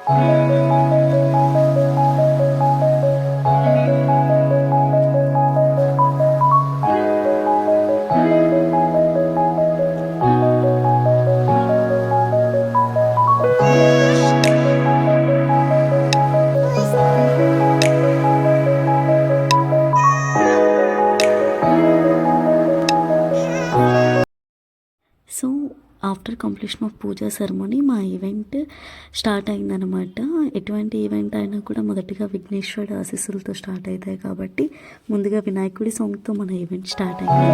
So after completion of puja ceremony మా event start అయిందనమాట. ఎటువంటి ఈవెంట్ అయినా కూడా మొదటిగా విఘ్నేశ్వరుడు ఆశీస్సులతో స్టార్ట్ అవుతాయి కాబట్టి ముందుగా వినాయకుడి సాంగ్తో మన ఈవెంట్ స్టార్ట్ అయింది.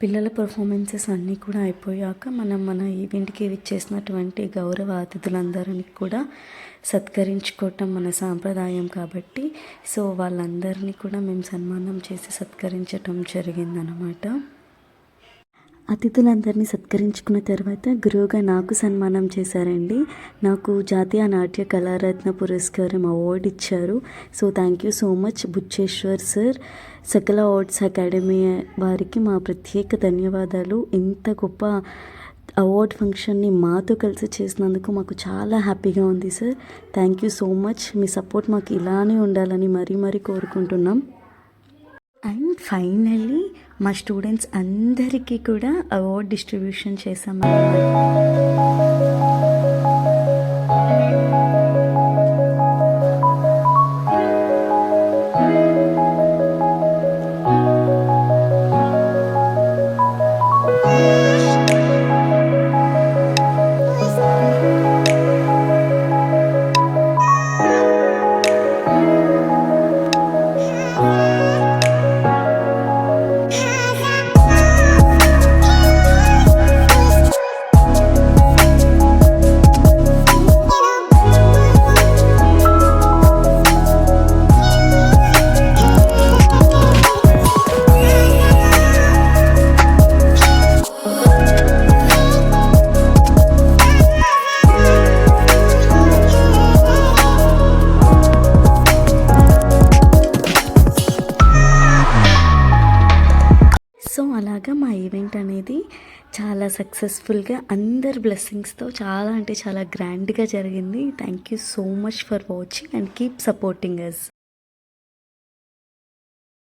పిల్లల పర్ఫార్మెన్సెస్ అన్నీ కూడా అయిపోయాక మన ఈవెంట్కి విచ్చేసినటువంటి గౌరవ అతిథులందరినీ కూడా సత్కరించుకోవటం మన సాంప్రదాయం కాబట్టి సో వాళ్ళందరినీ కూడా మేము సన్మానం చేసి సత్కరించటం జరిగిందనమాట. అతిథులందరినీ సత్కరించుకున్న తర్వాత గురువుగా నాకు సన్మానం చేశారండి. నాకు జాతీయ నాట్య కళారత్న పురస్కారం అవార్డు ఇచ్చారు. So thank you so much Bucheshwar sir, సకల ఆర్ట్స్ అకాడమీ వారికి మా ప్రత్యేక ధన్యవాదాలు. ఇంత గొప్ప అవార్డ్ ఫంక్షన్ని మాతో కలిసి చేసినందుకు మాకు చాలా హ్యాపీగా ఉంది sir. Thank you so much. Me support మాకు ఇలానే ఉండాలని మరీ కోరుకుంటున్నాం. అండ్ ఫైనల్లీ మా స్టూడెంట్స్ అందరికీ కూడా అవార్డ్ డిస్ట్రిబ్యూషన్ చేసామన్నమాట. సో అలాగా మా ఈవెంట్ అనేది చాలా సక్సెస్ఫుల్గా అందరి బ్లెస్సింగ్స్తో చాలా అంటే చాలా గ్రాండ్గా జరిగింది. Thank you so much for watching and keep supporting us.